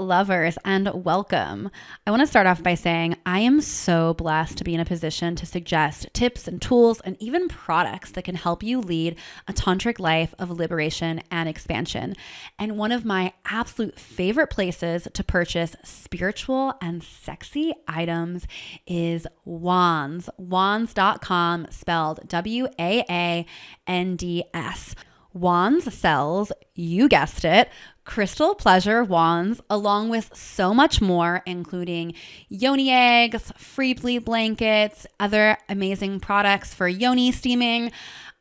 lovers, and welcome. I want to start off by saying I am so blessed to be in a position to suggest tips and tools and even products that can help you lead a tantric life of liberation and expansion. And one of my absolute favorite places to purchase spiritual and sexy items is Wands. Wands.com, spelled Wands. Wands sells, you guessed it, crystal pleasure wands, along with so much more, including yoni eggs, free bleed blankets, other amazing products for yoni steaming.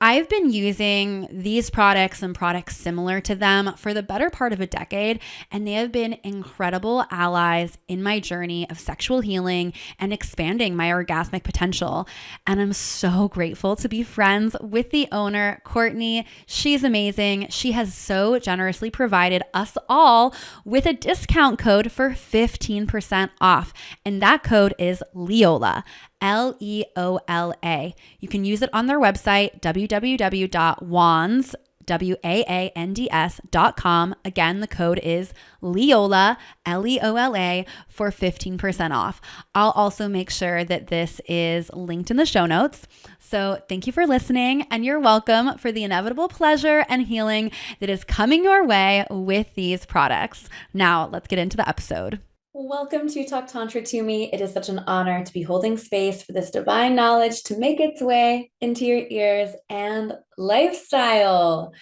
I've been using these products and products similar to them for the better part of a decade, and they have been incredible allies in my journey of sexual healing and expanding my orgasmic potential. And I'm so grateful to be friends with the owner, Courtney. She's amazing. She has so generously provided us all with a discount code for 15% off, and that code is Leola. Leola. You can use it on their website, www.wands.com. Again, the code is Leola, Leola, for 15% off. I'll also make sure that this is linked in the show notes. So thank you for listening, and you're welcome for the inevitable pleasure and healing that is coming your way with these products. Now, let's get into the episode. Welcome to Talk Tantra to Me. It is such an honor to be holding space for this divine knowledge to make its way into your ears and lifestyle.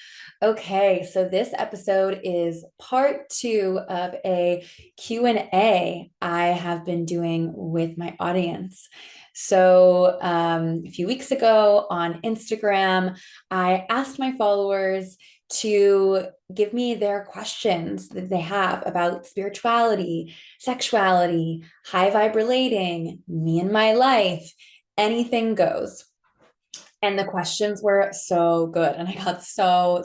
Okay, so this episode is part 2 of a Q&A I have been doing with my audience. So a few weeks ago on Instagram, I asked my followers to give me their questions that they have about spirituality, sexuality, high vibe relating, me and my life, anything goes. And the questions were so good. And I got so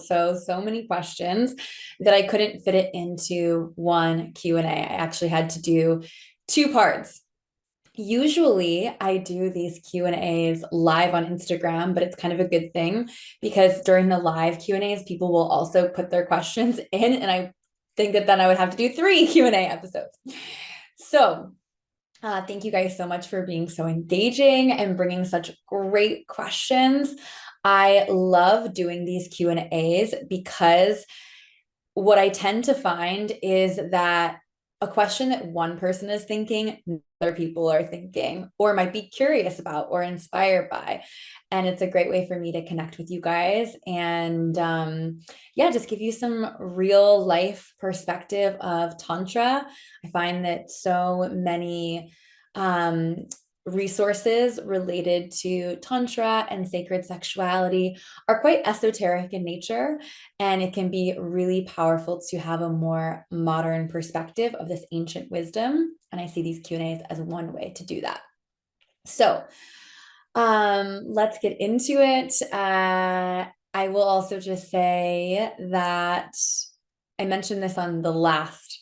many questions that I couldn't fit it into one Q&A. I actually had to do 2 parts. Usually I do these Q&As live on Instagram, but it's kind of a good thing because during the live Q&As, people will also put their questions in, and I think that then I would have to do 3 Q&A episodes. So thank you guys so much for being so engaging and bringing such great questions. I love doing these Q&As because what I tend to find is that a question that one person is thinking, other people are thinking, or might be curious about or inspired by. And it's a great way for me to connect with you guys and just give you some real life perspective of Tantra. I find that so many resources related to Tantra and sacred sexuality are quite esoteric in nature, and it can be really powerful to have a more modern perspective of this ancient wisdom. And I see these Q&As as one way to do that. So let's get into it. I will also just say that I mentioned this on the last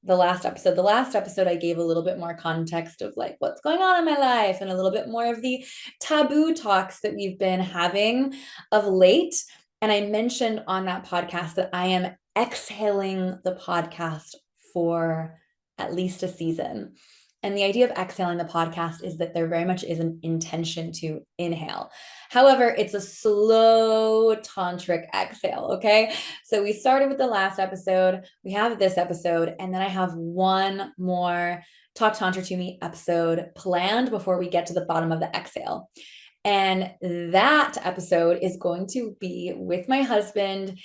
episode. The last episode, I gave a little bit more context of like what's going on in my life and a little bit more of the taboo talks that we've been having of late. And I mentioned on that podcast that I am exhaling the podcast for at least a season. And the idea of exhaling the podcast is that there very much is an intention to inhale. However, it's a slow tantric exhale, okay? So we started with the last episode, we have this episode, and then I have one more Talk Tantra to Me episode planned before we get to the bottom of the exhale. And that episode is going to be with my husband,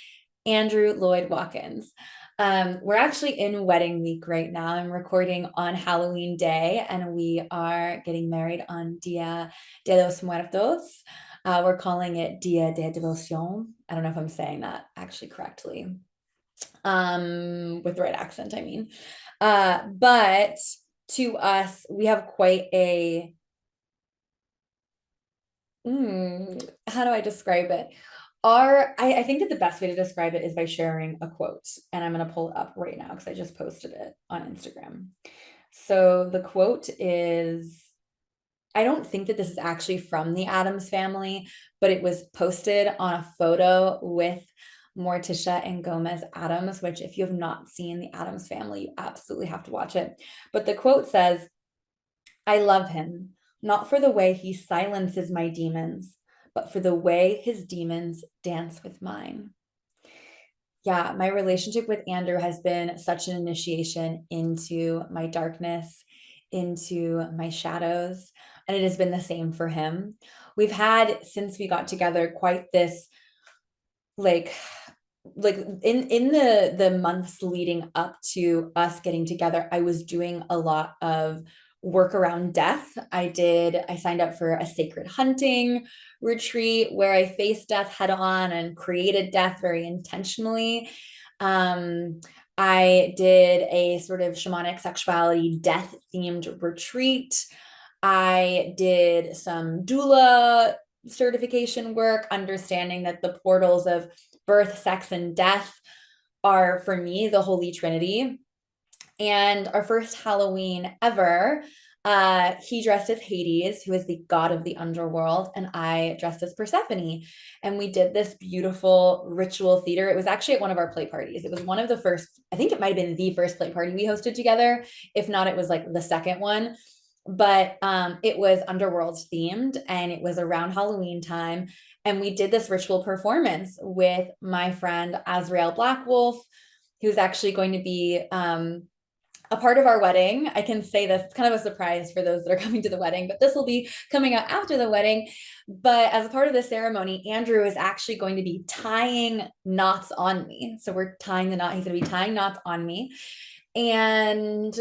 Andrew Lloyd Watkins. We're actually in wedding week right now. I'm recording on Halloween Day, and we are getting married on Dia de los Muertos. We're calling it Dia de Devoción. I don't know if I'm saying that actually correctly. With the right accent, I mean. But to us, we have quite a, how do I describe it? I think that the best way to describe it is by sharing a quote, and I'm going to pull it up right now because I just posted it on Instagram. So the quote is, I don't think that this is actually from the Addams Family, but it was posted on a photo with Morticia and Gomez Adams, which if you have not seen the Adams Family, you absolutely have to watch it. But the quote says, I love him, not for the way he silences my demons, but for the way his demons dance with mine. Yeah, my relationship with Andrew has been such an initiation into my darkness, into my shadows, and it has been the same for him. We've had, since we got together, quite this like in the months leading up to us getting together, I was doing a lot of work around death. I signed up for a sacred hunting retreat where I faced death head on and created death very intentionally. um I did a sort of shamanic sexuality death themed retreat. I did some doula certification work, understanding that the portals of birth, sex, and death are, for me, the Holy Trinity. And our first Halloween ever, he dressed as Hades, who is the god of the underworld, and I dressed as Persephone. And we did this beautiful ritual theater. It was actually at one of our play parties. It was one of the first, I think it might have been the first play party we hosted together. If not, it was like the second one. But it was underworld themed and it was around Halloween time. And we did this ritual performance with my friend Azrael Blackwolf, who's actually going to be a part of our wedding. I can say this, it's kind of a surprise for those that are coming to the wedding, but this will be coming out after the wedding. But as a part of the ceremony, Andrew is actually going to be tying knots on me. So we're tying the knot. He's going to be tying knots on me. And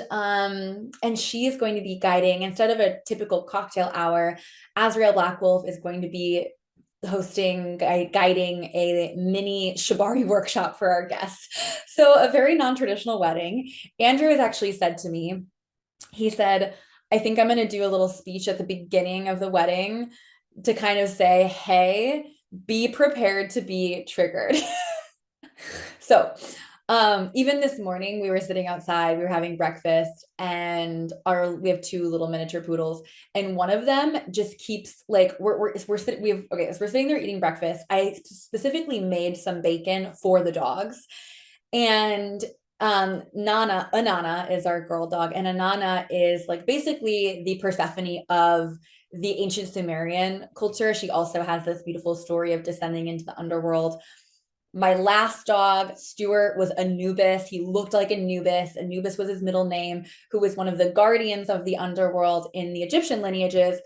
she is going to be guiding, instead of a typical cocktail hour, Azrael Blackwolf is going to be hosting, guiding a mini shibari workshop for our guests. So a very non-traditional wedding. Andrew has actually said to me, he said, I think I'm going to do a little speech at the beginning of the wedding to kind of say, hey, be prepared to be triggered. So even this morning we were sitting outside, we were having breakfast, and we have two little miniature poodles, and one of them just keeps like we're sitting, we have okay, so we're sitting there eating breakfast. I specifically made some bacon for the dogs, and Anana is our girl dog, and Anana is like basically the Persephone of the ancient Sumerian culture. She also has this beautiful story of descending into the underworld. My last dog, Stuart, was Anubis. He looked like Anubis. Anubis was his middle name, who was one of the guardians of the underworld in the Egyptian lineages.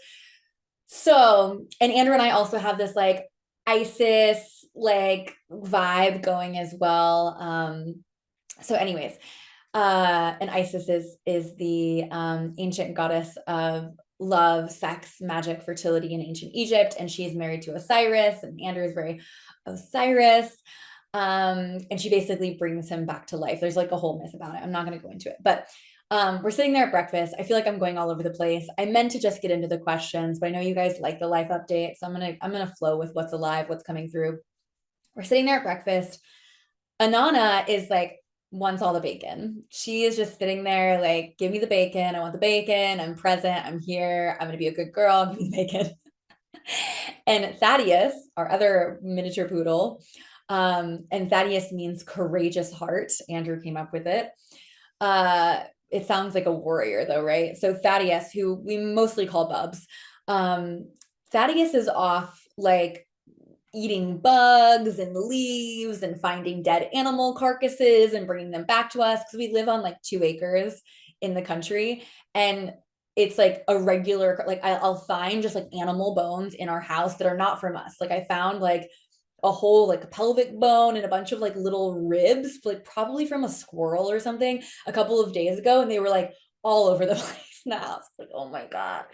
So, and Andrew and I also have this like Isis like vibe going as well. So anyways, and Isis is the ancient goddess of love, sex, magic, fertility in ancient Egypt, and she's married to Osiris, and Andrew is very Osiris. And she basically brings him back to life. There's like a whole myth about it. I'm not going to go into it, but we're sitting there at breakfast. I feel like I'm going all over the place. I meant to just get into the questions, but I know you guys like the life update, so I'm gonna flow with what's alive, what's coming through. We're sitting there at breakfast. Anana is like wants all the bacon. She is just sitting there like, give me the bacon. I want the bacon. I'm present. I'm here. I'm gonna be a good girl. Give me the bacon. And Thaddeus, our other miniature poodle, and Thaddeus means courageous heart. Andrew came up with it. It sounds like a warrior though, right? So Thaddeus, who we mostly call Bubs, Thaddeus is off like eating bugs and leaves and finding dead animal carcasses and bringing them back to us because we live on like 2 acres in the country, and it's like a regular like I'll find just like animal bones in our house that are not from us. Like I found like a whole like pelvic bone and a bunch of like little ribs, like probably from a squirrel or something, a couple of days ago, and they were like all over the place now. It's like, oh my god.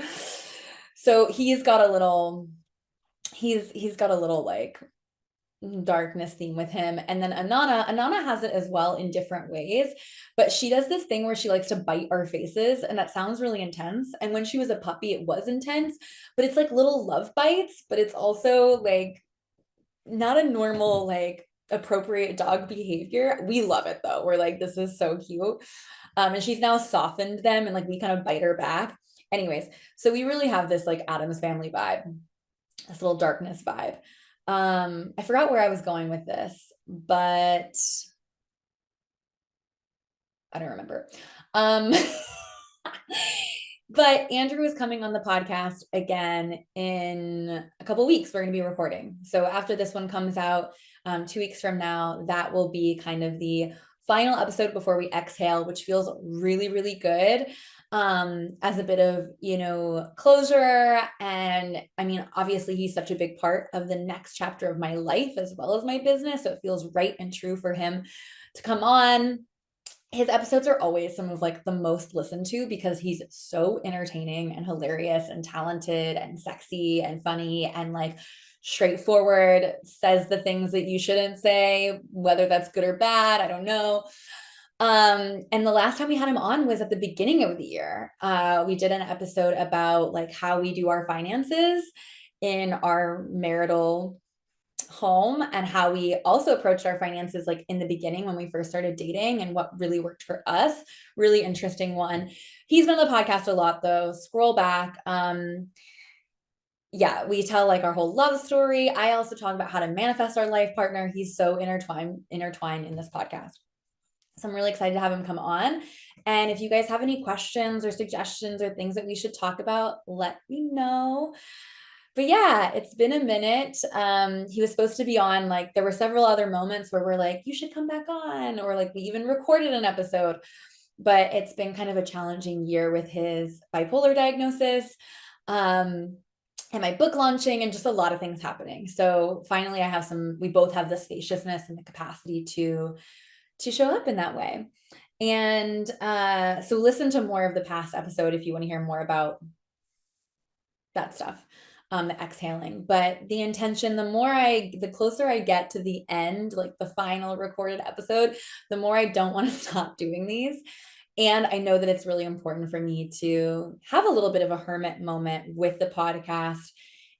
So he's got a little like darkness theme with him. And then Anana has it as well in different ways, but she does this thing where she likes to bite our faces, and that sounds really intense. And when she was a puppy it was intense, but it's like little love bites, but it's also like not a normal like appropriate dog behavior. We love it though. We're like, this is so cute. And she's now softened them, and like we kind of bite her back. Anyways, so we really have this like Addams Family vibe, this little darkness vibe. I forgot where I was going with this, but I don't remember. Um, but Andrew is coming on the podcast again in a couple weeks. We're going to be recording. So after this one comes out, 2 weeks from now, that will be kind of the final episode before we exhale, which feels really, really good. As a bit of, closure. And I mean, obviously he's such a big part of the next chapter of my life as well as my business. So it feels right and true for him to come on. His episodes are always some of like the most listened to because he's so entertaining and hilarious and talented and sexy and funny and like straightforward, says the things that you shouldn't say, whether that's good or bad, I don't know. And the last time we had him on was at the beginning of the year. We did an episode about like how we do our finances in our marital home and how we also approached our finances like in the beginning when we first started dating and what really worked for us. Really interesting one. He's been on the podcast a lot though. Scroll back. Yeah, we tell like our whole love story. I also talk about how to manifest our life partner. He's so intertwined in this podcast. So I'm really excited to have him come on. And if you guys have any questions or suggestions or things that we should talk about, let me know. But yeah, it's been a minute. He was supposed to be on, like, there were several other moments where we're like, you should come back on, or like we even recorded an episode, but it's been kind of a challenging year with his bipolar diagnosis, and my book launching and just a lot of things happening. So finally we both have the spaciousness and the capacity to show up in that way. And so listen to more of the past episode if you want to hear more about that stuff, the exhaling. But the intention, the closer I get to the end, like the final recorded episode, the more I don't want to stop doing these. And I know that it's really important for me to have a little bit of a hermit moment with the podcast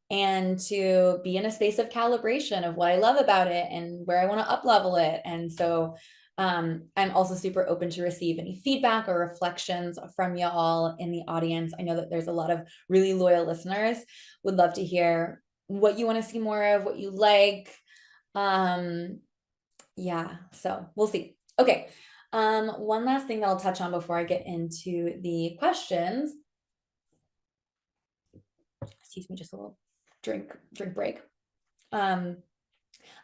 and to be in a space of calibration of what I love about it and where I want to up level it. And so I'm also super open to receive any feedback or reflections from y'all in the audience. I know that there's a lot of really loyal listeners. Would love to hear what you want to see more of, what you like. Yeah, so we'll see. Okay. One last thing that I'll touch on before I get into the questions. Excuse me, just a little drink break.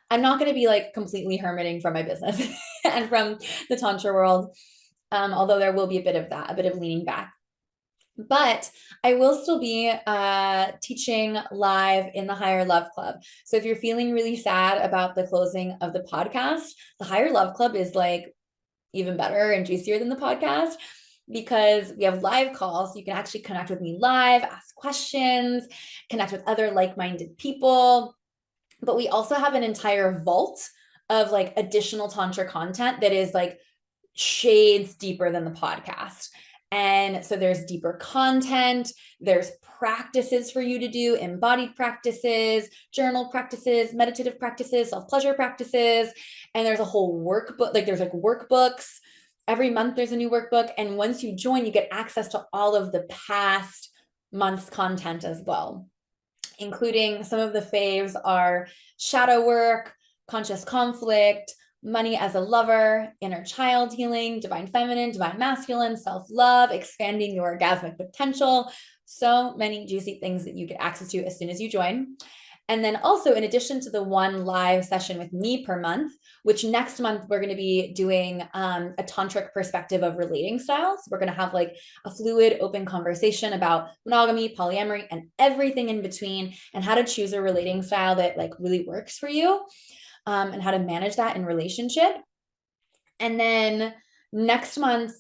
I'm not going to be like completely hermiting from my business and from the Tantra world, although there will be a bit of that, a bit of leaning back. But I will still be teaching live in the Higher Love Club. So if you're feeling really sad about the closing of the podcast, the Higher Love Club is like even better and juicier than the podcast because we have live calls. You can actually connect with me live, ask questions, connect with other like-minded people. But we also have an entire vault of like additional Tantra content that is like shades deeper than the podcast. And so there's deeper content, there's practices for you to do, embodied practices, journal practices, meditative practices, self-pleasure practices. And there's a whole workbook, like there's like workbooks. Every month there's a new workbook. And once you join, you get access to all of the past month's content as well, including some of the faves are shadow work, conscious conflict, money as a lover, inner child healing, divine feminine, divine masculine, self-love, expanding your orgasmic potential. So many juicy things that you get access to as soon as you join. And then also, in addition to the one live session with me per month, which next month we're going to be doing a tantric perspective of relating styles. We're going to have like a fluid, open conversation about monogamy, polyamory, and everything in between, and how to choose a relating style that like really works for you, and how to manage that in relationship. And then next month,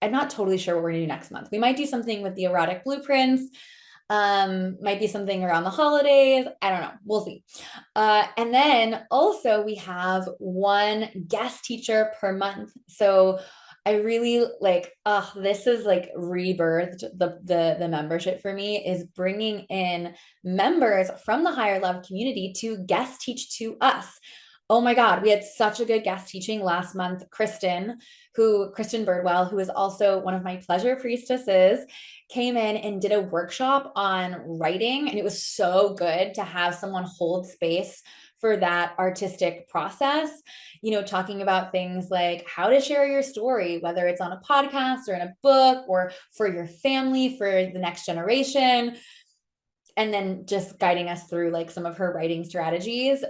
I'm not totally sure what we're going to do next month. We might do something with the erotic blueprints. Might be something around the holidays. I don't know. We'll see. And then also we have one guest teacher per month. So I really like, this is like rebirthed the membership for me, is bringing in members from the Higher Love community to guest teach to us. Oh my God, we had such a good guest teaching last month. Kristen Birdwell, who is also one of my pleasure priestesses, came in and did a workshop on writing. And it was so good to have someone hold space for that artistic process, talking about things like how to share your story, whether it's on a podcast or in a book or for your family, for the next generation, and then just guiding us through like some of her writing strategies.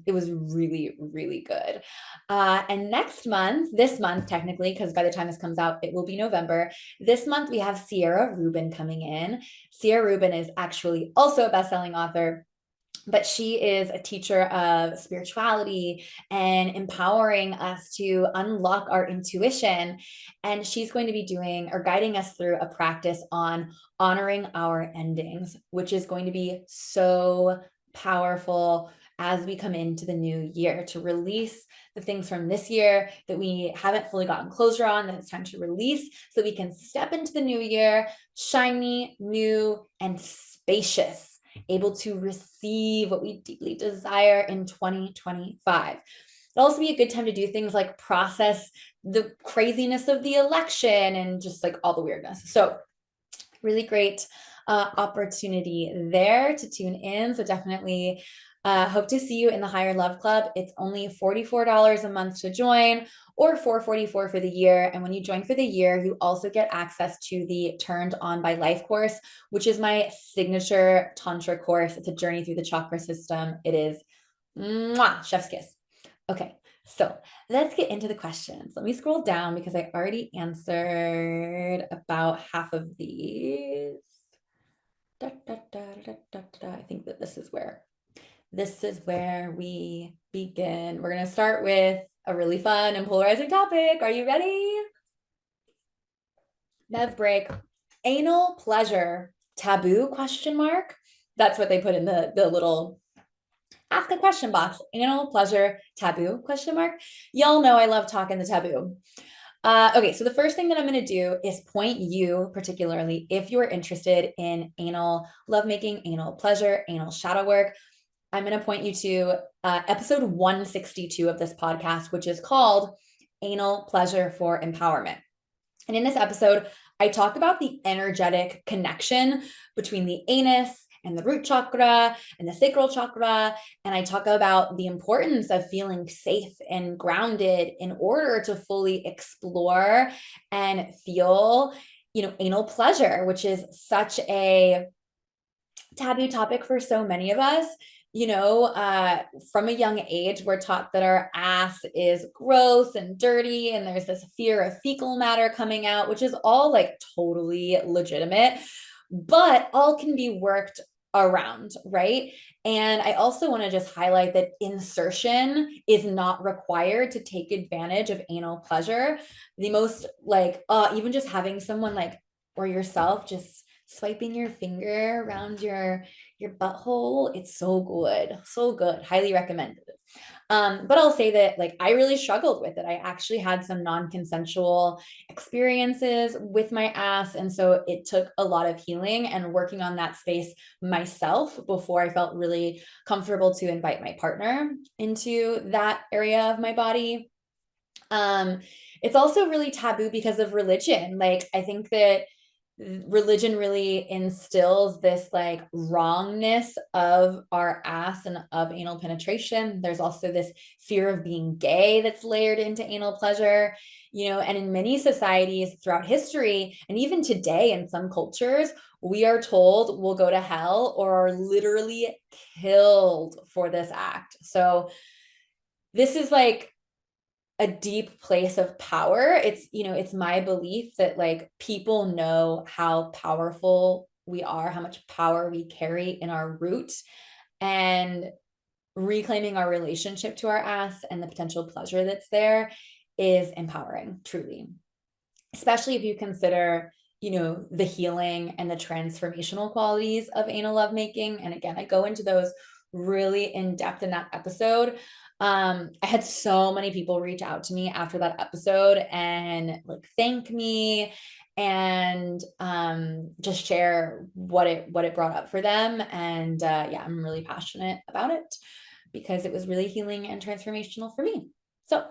It was really, really good. And this month, technically, because by the time this comes out, it will be November. This month, we have Sierra Rubin coming in. Sierra Rubin is actually also a best-selling author, but she is a teacher of spirituality and empowering us to unlock our intuition. And she's going to be doing or guiding us through a practice on honoring our endings, which is going to be so powerful as we come into the new year, to release the things from this year that we haven't fully gotten closure on, that it's time to release so that we can step into the new year shiny, new, and spacious, able to receive what we deeply desire in 2025. It'll also be a good time to do things like process the craziness of the election and just like all the weirdness. So really great opportunity there to tune in. So definitely hope to see you in the Higher Love Club. It's only $44 a month to join, or $444 for the year. And when you join for the year, you also get access to the Turned On by Life course, which is my signature Tantra course. It's a journey through the chakra system. It is mwah, chef's kiss. Okay, so let's get into the questions. Let me scroll down because I already answered about half of these. I think that this is where we begin. We're going to start with a really fun and polarizing topic. Are you ready? Bev break. Anal pleasure, taboo, question mark. That's what they put in the little ask a question box. Anal pleasure, taboo, question mark. Y'all know I love talking the taboo. Okay, so the first thing that I'm going to do is point you, particularly if you're interested in anal lovemaking, anal pleasure, anal shadow work, I'm going to point you to episode 162 of this podcast, which is called Anal Pleasure for Empowerment. And in this episode, I talk about the energetic connection between the anus and the root chakra and the sacral chakra. And I talk about the importance of feeling safe and grounded in order to fully explore and feel, anal pleasure, which is such a taboo topic for so many of us. From a young age, we're taught that our ass is gross and dirty, and there's this fear of fecal matter coming out, which is all like totally legitimate, but all can be worked around, right? And I also want to just highlight that insertion is not required to take advantage of anal pleasure. The most even just having someone or yourself just swiping your finger around your butthole, it's so good, highly recommended. But I'll say that I really struggled with it. I actually had some non-consensual experiences with my ass, and so it took a lot of healing and working on that space myself before I felt really comfortable to invite my partner into that area of my body. It's also really taboo because of religion. I think that religion really instills this wrongness of our ass and of anal penetration. There's also this fear of being gay that's layered into anal pleasure, and in many societies throughout history, and even today in some cultures, we are told we'll go to hell or are literally killed for this act. So this is a deep place of power. It's my belief that people know how powerful we are, how much power we carry in our root, and reclaiming our relationship to our ass and the potential pleasure that's there is empowering, truly. Especially if you consider, the healing and the transformational qualities of anal lovemaking. And again, I go into those really in depth in that episode. I had so many people reach out to me after that episode and thank me and just share what it brought up for them. And I'm really passionate about it because it was really healing and transformational for me. So,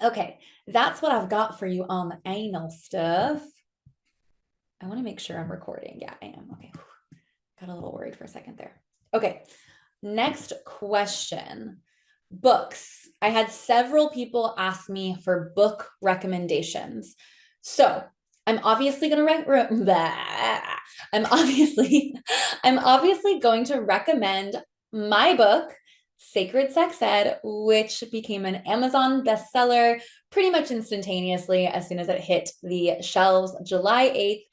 okay, that's what I've got for you on the anal stuff. I want to make sure I'm recording. Yeah, I am. Okay. Got a little worried for a second there. Okay. Next question. Books. I had several people ask me for book recommendations. So I'm obviously going to I'm obviously going to recommend my book, Sacred Sex Ed, which became an Amazon bestseller pretty much instantaneously as soon as it hit the shelves July 8th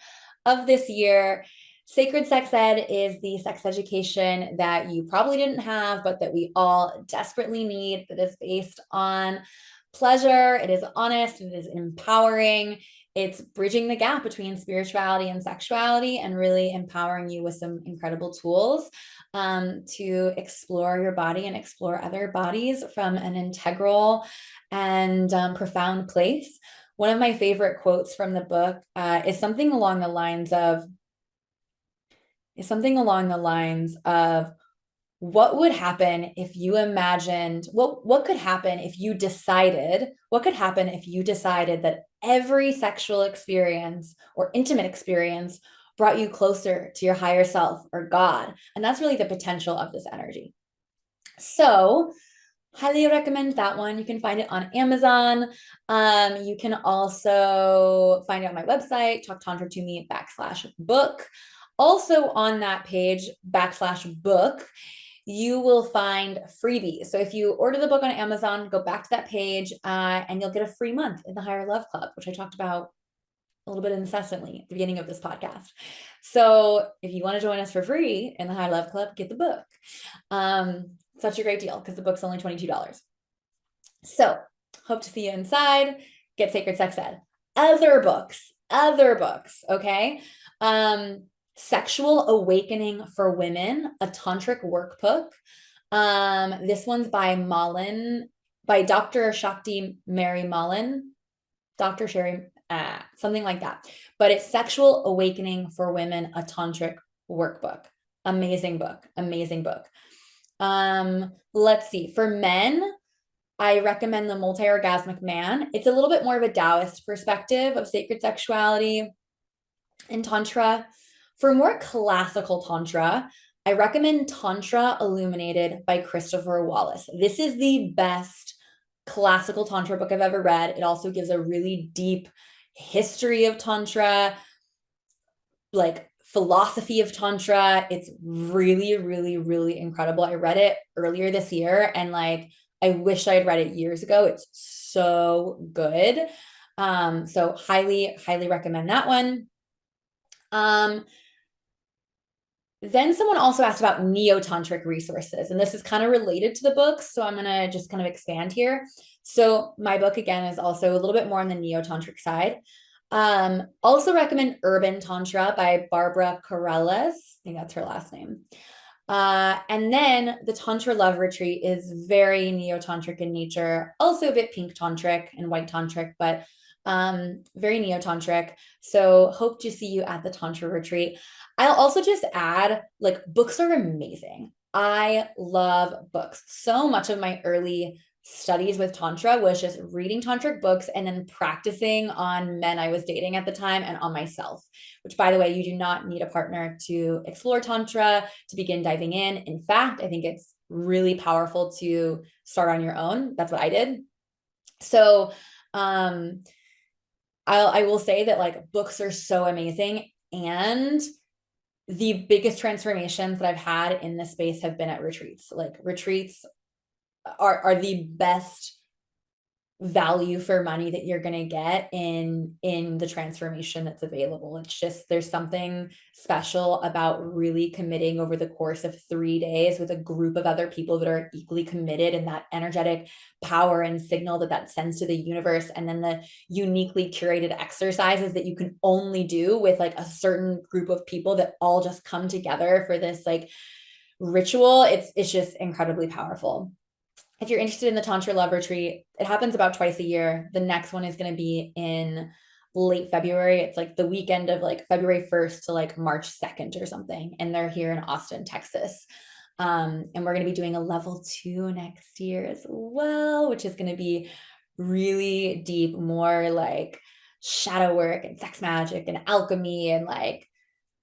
of this year. Sacred Sex Ed is the sex education that you probably didn't have, but that we all desperately need, that is based on pleasure. It is honest, it is empowering. It's bridging the gap between spirituality and sexuality and really empowering you with some incredible tools to explore your body and explore other bodies from an integral and profound place. One of my favorite quotes from the book is something along the lines of, what would happen if you imagined, what could happen if you decided, that every sexual experience or intimate experience brought you closer to your higher self or God? And that's really the potential of this energy. So highly recommend that one. You can find it on Amazon. You can also find it on my website, talktantra2me.com/book. Also on that page, /book, you will find freebies. So if you order the book on Amazon, go back to that page and you'll get a free month in the Higher Love Club, which I talked about a little bit incessantly at the beginning of this podcast. So if you want to join us for free in the Higher Love Club, get the book. Such a great deal because the book's only $22. So hope to see you inside. Get Sacred Sex Ed. Other books, okay? Sexual Awakening for Women, a tantric workbook. This one's by Dr. Shakti Mary Mullen, Dr. Sherry, something like that. But it's Sexual Awakening for Women, a tantric workbook. Amazing book. Let's see. For men, I recommend The Multi-Orgasmic Man. It's a little bit more of a Taoist perspective of sacred sexuality and Tantra. For more classical Tantra, I recommend Tantra Illuminated by Christopher Wallace. This is the best classical Tantra book I've ever read. It also gives a really deep history of Tantra, like philosophy of Tantra. It's really, really, really incredible. I read it earlier this year and like, I wish I had read it years ago. It's so good. So highly, highly recommend that one. Then someone also asked about NeoTantric resources, and this is kind of related to the books, so I'm going to just kind of expand here. So my book, again, is also a little bit more on the NeoTantric side. Also recommend Urban Tantra by Barbara Corrales. I think that's her last name. And then the Tantra Love Retreat is very NeoTantric in nature, also a bit pink tantric and white tantric, but very NeoTantric. So hope to see you at the Tantra Retreat. I'll also just add, like, books are amazing. I love books. So much of my early studies with Tantra was just reading tantric books and then practicing on men I was dating at the time and on myself, which, by the way, you do not need a partner to explore Tantra, to begin diving in. In fact, I think it's really powerful to start on your own. That's what I did. So I will say that, like, books are so amazing, and the biggest transformations that I've had in this space have been at retreats. Like, retreats are the best value for money that you're going to get in the transformation that's available. It's just, there's something special about really committing over the course of 3 days with a group of other people that are equally committed, and that energetic power and signal that sends to the universe, and then the uniquely curated exercises that you can only do with like a certain group of people that all just come together for this like ritual. It's just incredibly powerful. If you're interested in the Tantra Love Retreat, it happens about twice a year. The next one is going to be in late February. It's like the weekend of like February 1st to like March 2nd or something. And they're here in Austin, Texas. And we're going to be doing a level 2 next year as well, which is going to be really deep, more like shadow work and sex magic and alchemy and like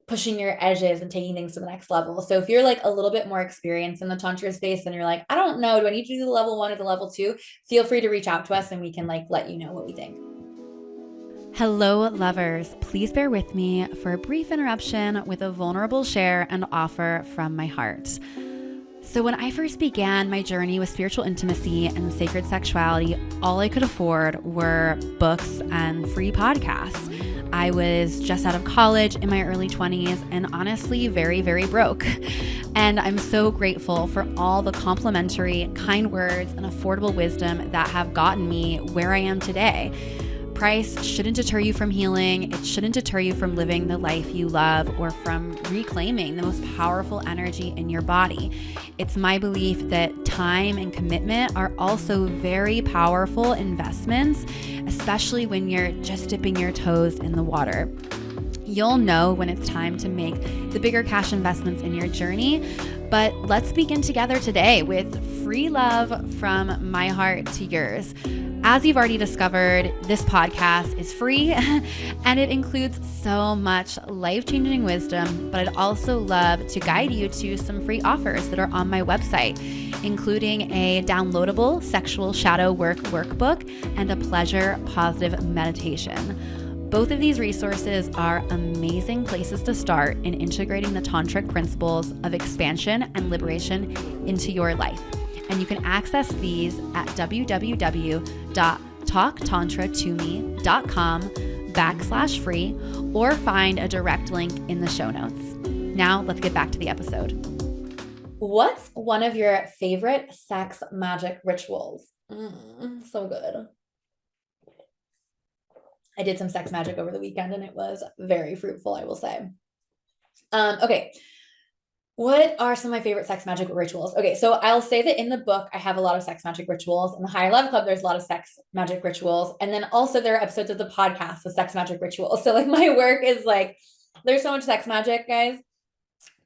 pushing your edges and taking things to the next level. So if you're like a little bit more experienced in the Tantra space and you're like, I don't know, do I need to do the level 1 or the level 2? Feel free to reach out to us and we can like let you know what we think. Hello, lovers. Please bear with me for a brief interruption with a vulnerable share and offer from my heart. So when I first began my journey with spiritual intimacy and sacred sexuality, all I could afford were books and free podcasts. I was just out of college in my early 20s and honestly very, very broke. And I'm so grateful for all the complimentary, kind words and affordable wisdom that have gotten me where I am today. Price shouldn't deter you from healing. It shouldn't deter you from living the life you love or from reclaiming the most powerful energy in your body. It's my belief that time and commitment are also very powerful investments, especially when you're just dipping your toes in the water. You'll know when it's time to make the bigger cash investments in your journey. But let's begin together today with free love from my heart to yours. As you've already discovered, this podcast is free and it includes so much life-changing wisdom, but I'd also love to guide you to some free offers that are on my website, including a downloadable sexual shadow work workbook and a pleasure positive meditation. Both of these resources are amazing places to start in integrating the tantric principles of expansion and liberation into your life. And you can access these at www.talktantratome.com/free or find a direct link in the show notes. Now let's get back to the episode. What's one of your favorite sex magic rituals? So good. I did some sex magic over the weekend and it was very fruitful, I will say. Okay. What are some of my favorite sex magic rituals? Okay, so I'll say that in the book, I have a lot of sex magic rituals. In the Higher Love Club, there's a lot of sex magic rituals. And then also there are episodes of the podcast of sex magic rituals. So like my work is like, there's so much sex magic, guys.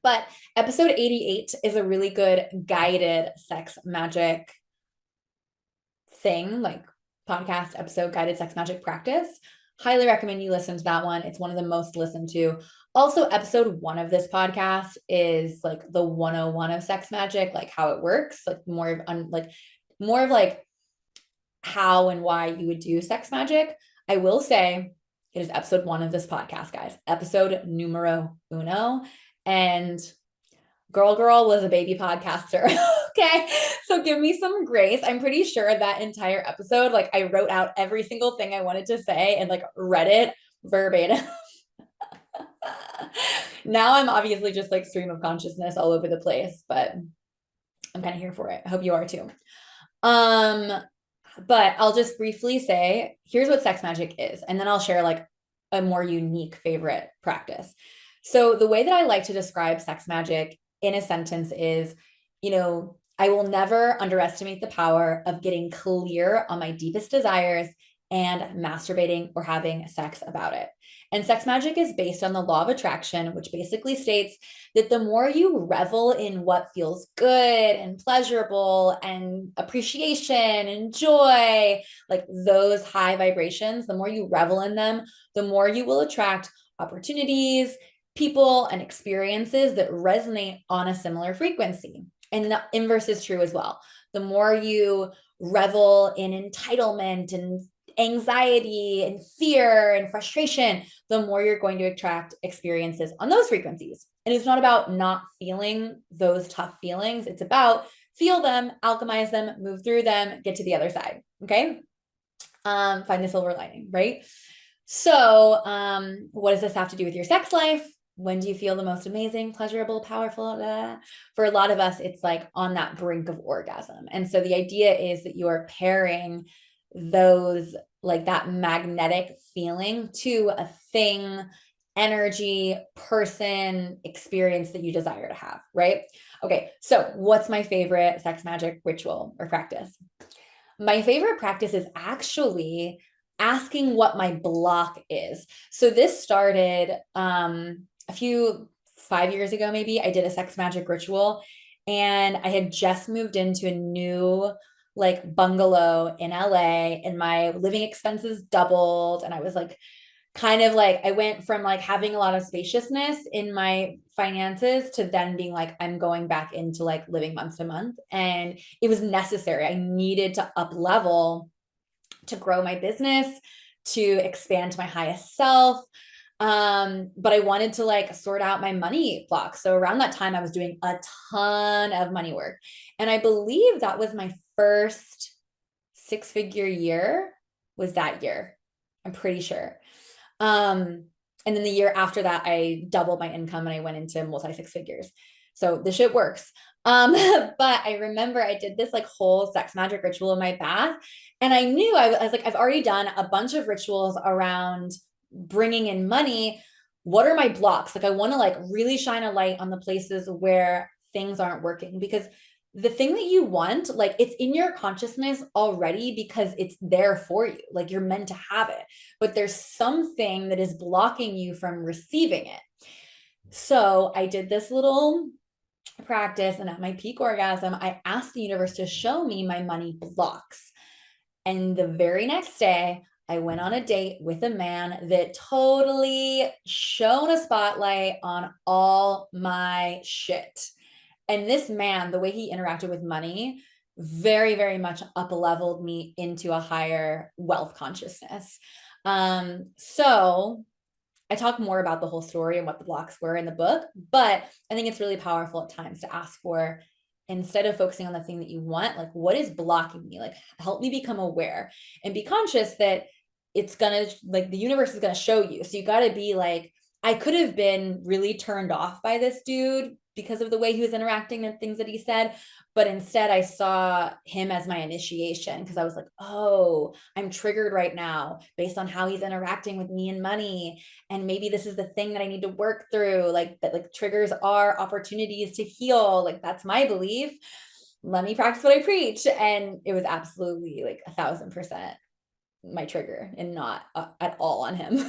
But episode 88 is a really good guided sex magic thing, like podcast episode, guided sex magic practice. Highly recommend you listen to that one. It's one of the most listened to. Also, episode 1 of this podcast is like the 101 of sex magic, like how it works, like more of how and why you would do sex magic. I will say it is episode 1 of this podcast, guys. Episode numero uno. And girl was a baby podcaster. Okay. So give me some grace. I'm pretty sure that entire episode, like I wrote out every single thing I wanted to say and like read it verbatim. Now I'm obviously just like stream of consciousness all over the place, but I'm kind of here for it. I hope you are too. But I'll just briefly say, here's what sex magic is. And then I'll share like a more unique favorite practice. So the way that I like to describe sex magic in a sentence is, I will never underestimate the power of getting clear on my deepest desires and masturbating or having sex about it. And sex magic is based on the law of attraction, which basically states that the more you revel in what feels good and pleasurable and appreciation and joy, like those high vibrations, the more you revel in them, the more you will attract opportunities, people, and experiences that resonate on a similar frequency. And the inverse is true as well. The more you revel in entitlement and anxiety and fear and frustration, the more you're going to attract experiences on those frequencies. And it's not about not feeling those tough feelings. It's about feel them, alchemize them, move through them, get to the other side. Okay. Find the silver lining, right? So, what does this have to do with your sex life? When do you feel the most amazing, pleasurable, powerful? For a lot of us, it's like on that brink of orgasm. And so the idea is that you are pairing those, like that magnetic feeling to a thing, energy, person, experience that you desire to have, right? Okay, so what's my favorite sex magic ritual or practice? My favorite practice is actually asking what my block is. So this started 5 years ago, maybe. I did a sex magic ritual and I had just moved into a new like bungalow in LA and my living expenses doubled. And I was like kind of like I went from like having a lot of spaciousness in my finances to then being like, I'm going back into like living month to month. And it was necessary. I needed to up level to grow my business, to expand to my highest self. But I wanted to like sort out my money blocks. So around that time, I was doing a ton of money work. And I believe that was my first 6-figure year, was that year. I'm pretty sure. And then the year after that, I doubled my income and I went into multi 6 figures. So the shit works. But I remember I did this like whole sex magic ritual in my bath. And I knew I was like, I've already done a bunch of rituals around bringing in money. What are my blocks? Like, I want to like really shine a light on the places where things aren't working, because the thing that you want, like it's in your consciousness already because it's there for you. Like you're meant to have it, but there's something that is blocking you from receiving it. So I did this little practice, and at my peak orgasm, I asked the universe to show me my money blocks. And the very next day, I went on a date with a man that totally shone a spotlight on all my shit. And this man, the way he interacted with money, very, very much up leveled me into a higher wealth consciousness. So I talk more about the whole story and what the blocks were in the book, but I think it's really powerful at times to ask for, instead of focusing on the thing that you want, like what is blocking me? Like help me become aware and be conscious that it's gonna, like the universe is gonna show you. So you gotta be like, I could have been really turned off by this dude because of the way he was interacting and things that he said. But instead, I saw him as my initiation, because I was like, oh, I'm triggered right now based on how he's interacting with me and money. And maybe this is the thing that I need to work through. Like that, like triggers are opportunities to heal. Like that's my belief. Let me practice what I preach. And it was absolutely like 1,000% my trigger, and not at all on him.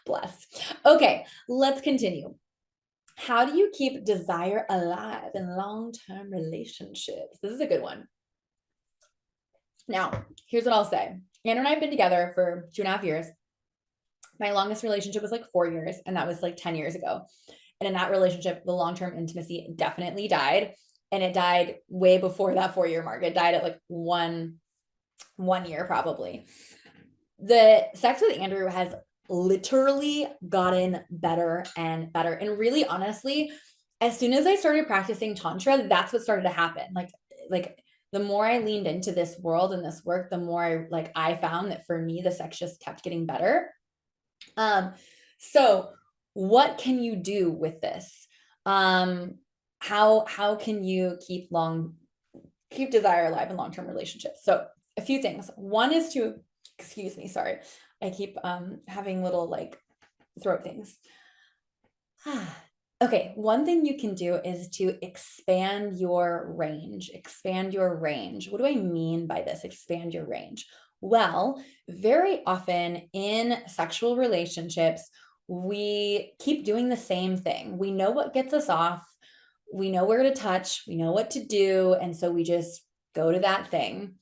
Bless. Okay, let's continue. How do you keep desire alive in long-term relationships? This is a good one. Now, here's what I'll say. Andrew and I have been together for 2.5 years. My longest relationship was like 4 years, and that was like 10 years ago. And in that relationship, the long-term intimacy definitely died. And it died way before that 4-year mark. It died at like one year probably. The sex with Andrew has literally gotten better and better. And really, honestly, as soon as I started practicing Tantra, that's what started to happen. Like the more I leaned into this world and this work, the more I found that for me, the sex just kept getting better. So what can you do with this? How can you keep desire alive in long-term relationships? So a few things. One is to, excuse me, sorry. I keep having little like throat things. Okay, one thing you can do is to expand your range. Expand your range. What do I mean by this? Expand your range. Well, very often in sexual relationships, we keep doing the same thing. We know what gets us off. We know where to touch. We know what to do. And so we just go to that thing.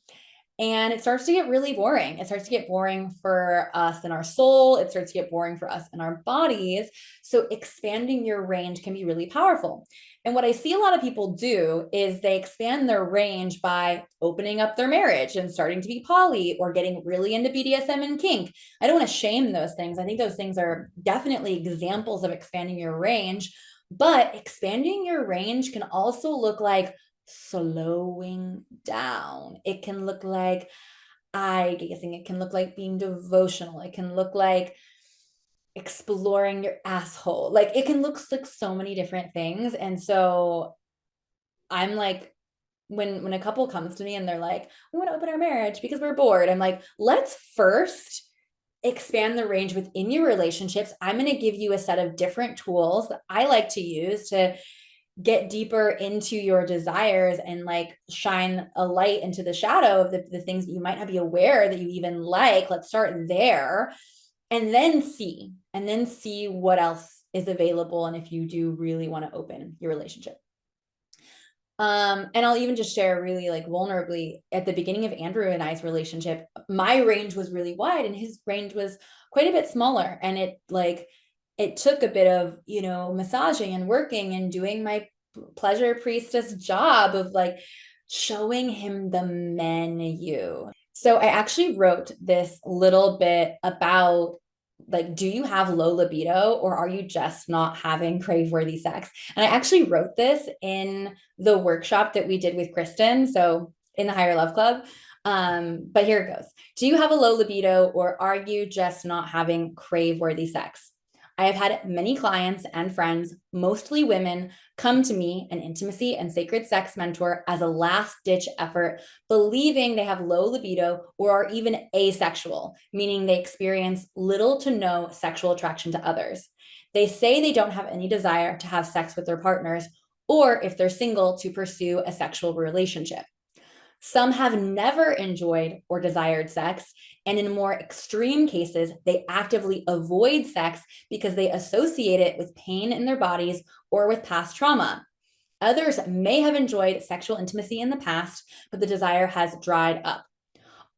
And it starts to get really boring. It starts to get boring for us in our soul. It starts to get boring for us in our bodies. So expanding your range can be really powerful. And what I see a lot of people do is they expand their range by opening up their marriage and starting to be poly, or getting really into BDSM and kink. I don't want to shame those things. I think those things are definitely examples of expanding your range. But expanding your range can also look like slowing down. It can look like eye gazing. It can look like being devotional. It can look like exploring your asshole. Like it can look like so many different things. And so I'm like, when a couple comes to me and they're like, we want to open our marriage because we're bored, I'm like, let's first expand the range within your relationships. I'm going to give you a set of different tools that I like to use to get deeper into your desires and like shine a light into the shadow of the things that you might not be aware that you even like. Let's start there and then see what else is available. And if you do really want to open your relationship. And I'll even just share really like vulnerably at the beginning of Andrew and I's relationship, my range was really wide and his range was quite a bit smaller. And it took a bit of, massaging and working and doing my pleasure priestess job of like showing him the menu. So I actually wrote this little bit about like, do you have low libido or are you just not having crave worthy sex? And I actually wrote this in the workshop that we did with Kristen. So in the Higher Love Club. But here it goes. Do you have a low libido or are you just not having crave worthy sex? I have had many clients and friends, mostly women, come to me, an intimacy and sacred sex mentor, as a last ditch effort, believing they have low libido or are even asexual, meaning they experience little to no sexual attraction to others. They say they don't have any desire to have sex with their partners, or if they're single, to pursue a sexual relationship. Some have never enjoyed or desired sex, and in more extreme cases, they actively avoid sex because they associate it with pain in their bodies or with past trauma. Others may have enjoyed sexual intimacy in the past, but the desire has dried up.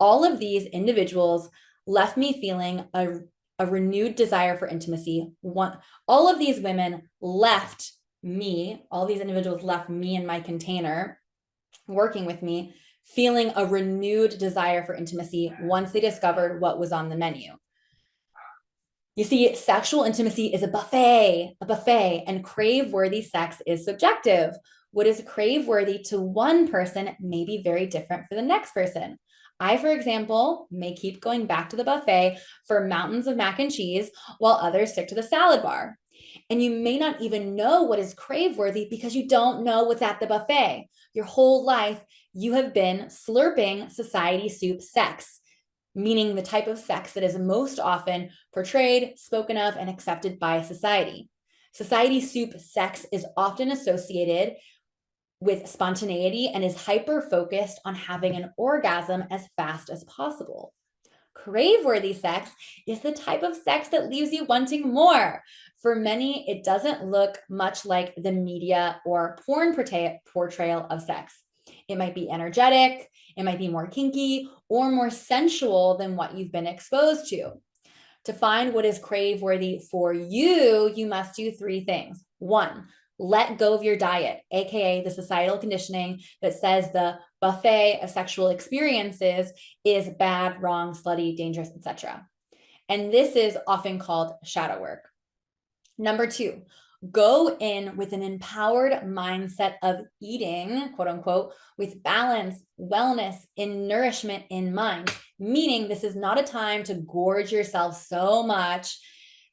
All of these individuals left me feeling a renewed desire for intimacy. All of these women left me, all these individuals left me in my container working with me feeling a renewed desire for intimacy once they discovered what was on the menu. You see, sexual intimacy is a buffet, and crave worthy sex is subjective. What is crave worthy to one person may be very different for the next person. I, for example, may keep going back to the buffet for mountains of mac and cheese while others stick to the salad bar. And you may not even know what is crave worthy because you don't know what's at the buffet. Your whole life, you have been slurping society soup sex, meaning the type of sex that is most often portrayed, spoken of, and accepted by society. Society soup sex is often associated with spontaneity and is hyper focused on having an orgasm as fast as possible. Crave worthy sex is the type of sex that leaves you wanting more. For many, it doesn't look much like the media or porn portrayal of sex. It might be energetic, it might be more kinky, or more sensual than what you've been exposed to. To find what is crave worthy for you, you must do three things. One, let go of your diet, aka the societal conditioning that says the buffet of sexual experiences is bad, wrong, slutty, dangerous, etc. And this is often called shadow work. Number two, go in with an empowered mindset of eating, quote unquote, with balance, wellness, and nourishment in mind. Meaning, this is not a time to gorge yourself so much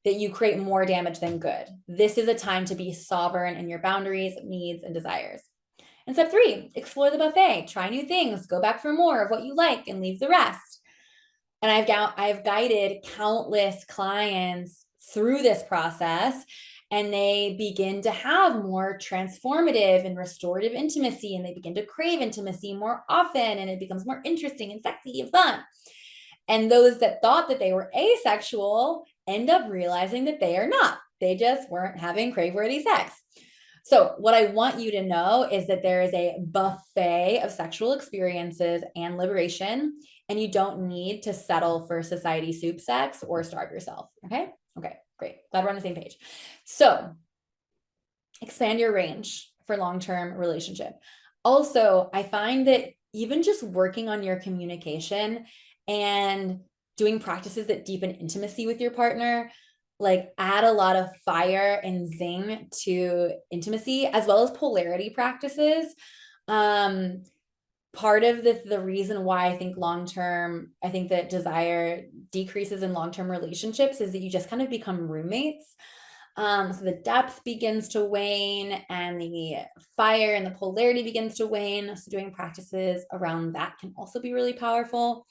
that you create more damage than good. This is a time to be sovereign in your boundaries, needs, and desires. And step three, explore the buffet, try new things, go back for more of what you like and leave the rest. And I've guided countless clients through this process, and they begin to have more transformative and restorative intimacy, and they begin to crave intimacy more often, and it becomes more interesting and sexy and fun. And those that thought that they were asexual end up realizing that they are not. They just weren't having crave-worthy sex. So, what I want you to know is that there is a buffet of sexual experiences and liberation, and you don't need to settle for society soup sex or starve yourself. Okay? Okay, great. Glad we're on the same page. So, expand your range for long-term relationship. Also, I find that even just working on your communication and doing practices that deepen intimacy with your partner, like add a lot of fire and zing to intimacy, as well as polarity practices. Part of the reason why I think I think that desire decreases in long-term relationships is that you just kind of become roommates. So the depth begins to wane and the fire and the polarity begins to wane. So doing practices around that can also be really powerful.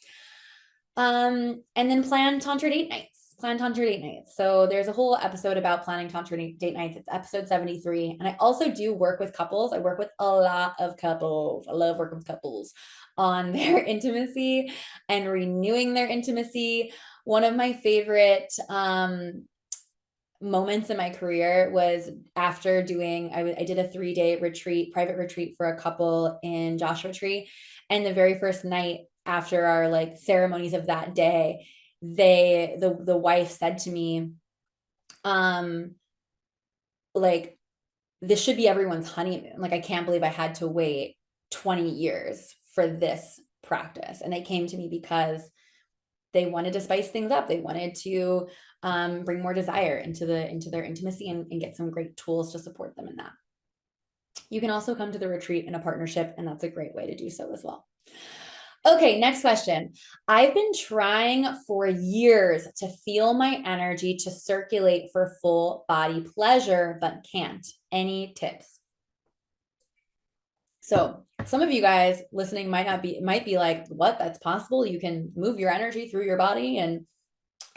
And then plan Tantra date nights. Plan Tantra date nights. So there's a whole episode about planning Tantra date nights. It's episode 73. And I also do work with couples. I work with a lot of couples. I love working with couples on their intimacy and renewing their intimacy. One of my favorite moments in my career was after doing, I did a 3-day retreat, private retreat for a couple in Joshua Tree. And the very first night after our like ceremonies of that day, the wife said to me, like, this should be everyone's honeymoon. Like, I can't believe I had to wait 20 years for this practice. And they came to me because they wanted to spice things up. They wanted to bring more desire into their intimacy and get some great tools to support them in that. You can also come to the retreat in a partnership, and that's a great way to do so as well. Okay, next question. I've been trying for years to feel my energy to circulate for full body pleasure, but can't. Any tips? So some of you guys listening might be like, what? That's possible? You can move your energy through your body and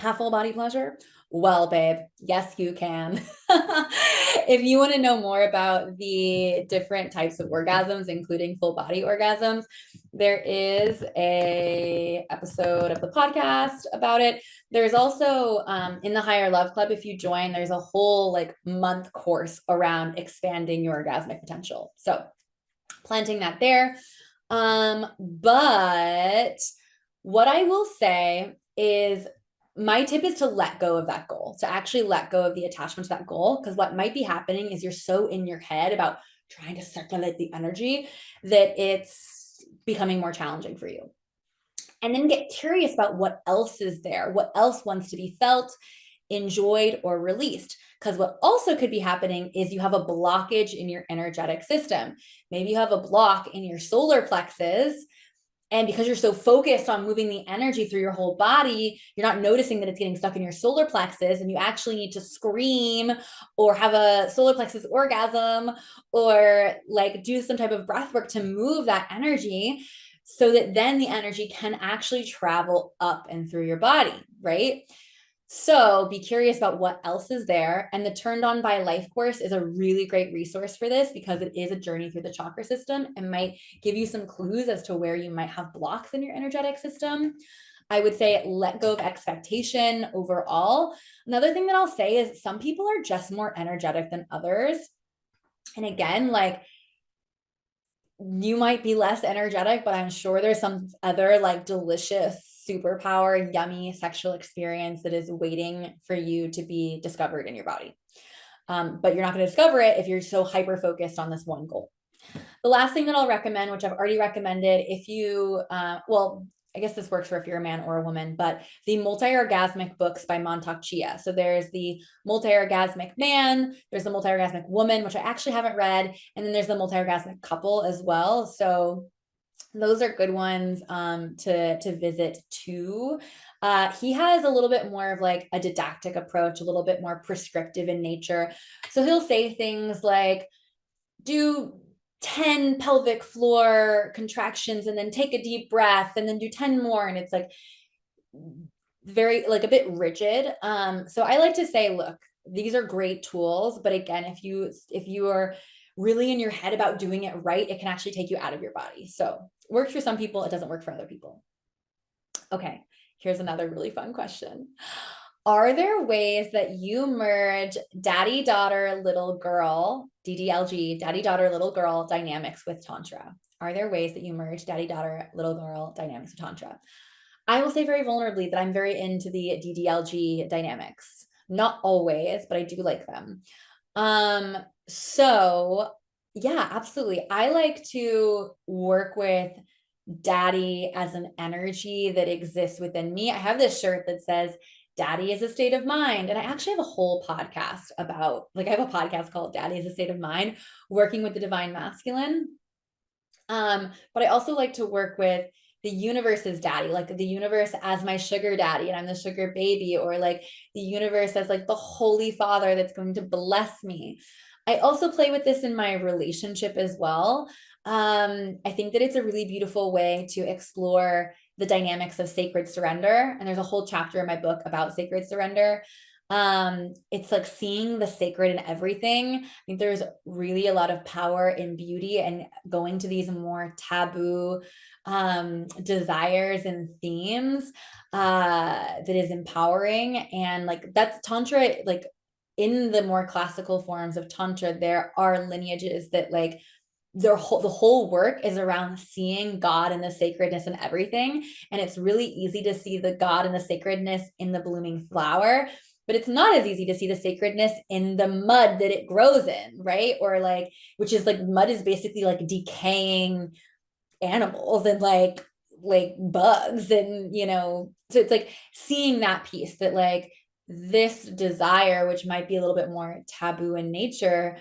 have full body pleasure? Well, babe, yes, you can. If you want to know more about the different types of orgasms, including full body orgasms, there is a episode of the podcast about it. There's also in the Higher Love Club, if you join, there's a whole like month course around expanding your orgasmic potential. So planting that there. But what I will say is my tip is to let go of that goal, to actually let go of the attachment to that goal. Because what might be happening is you're so in your head about trying to circulate the energy that it's becoming more challenging for you. And then get curious about what else is there, what else wants to be felt, enjoyed, or released. Because what also could be happening is you have a blockage in your energetic system. Maybe you have a block in your solar plexus. And because you're so focused on moving the energy through your whole body, you're not noticing that it's getting stuck in your solar plexus, and you actually need to scream or have a solar plexus orgasm or like do some type of breath work to move that energy so that then the energy can actually travel up and through your body, right? So be curious about what else is there. And the Turned On by Life course is a really great resource for this because it is a journey through the chakra system and might give you some clues as to where you might have blocks in your energetic system. I would say let go of expectation overall. Another thing that I'll say is some people are just more energetic than others. And again, like, you might be less energetic, but I'm sure there's some other like delicious superpower, yummy sexual experience that is waiting for you to be discovered in your body. But you're not going to discover it if you're so hyper focused on this one goal. The last thing that I'll recommend, which I've already recommended, if you, well, I guess this works for if you're a man or a woman, but the multi-orgasmic books by Montauk Chia. So there's the multi-orgasmic man, there's the multi-orgasmic woman, which I actually haven't read, and then there's the multi-orgasmic couple as well. So those are good ones to visit too. He has a little bit more of like a didactic approach, a little bit more prescriptive in nature. So he'll say things like, do 10 pelvic floor contractions and then take a deep breath and then do 10 more. And it's like very like a bit rigid. So I like to say, look, these are great tools. But again, if you are really in your head about doing it right, it can actually take you out of your body. So it works for some people, it doesn't work for other people. Okay, here's another really fun question. Are there ways that you merge daddy, daughter, little girl, DDLG, daddy, daughter, little girl dynamics with Tantra? Are there ways that you merge daddy, daughter, little girl dynamics with Tantra? I will say very vulnerably that I'm very into the DDLG dynamics. Not always, but I do like them. So yeah, absolutely. I like to work with daddy as an energy that exists within me. I have this shirt that says daddy is a state of mind. And I actually have a whole podcast about, like, I have a podcast called Daddy is a State of Mind, working with the divine masculine. But I also like to work with the universe's daddy, like the universe as my sugar daddy and I'm the sugar baby, or like the universe as like the holy father that's going to bless me. I also play with this in my relationship as well. I think that it's a really beautiful way to explore the dynamics of sacred surrender. And there's a whole chapter in my book about sacred surrender. It's like seeing the sacred in everything. I think there's really a lot of power in beauty and going to these more taboo desires and themes that is empowering. And like that's Tantra, like in the more classical forms of Tantra, there are lineages that like the whole work is around seeing God and the sacredness in everything. And it's really easy to see the God and the sacredness in the blooming flower, but it's not as easy to see the sacredness in the mud that it grows in, right? Or like, which is like, mud is basically like decaying animals and like bugs, and so it's like seeing that piece that like this desire, which might be a little bit more taboo in nature,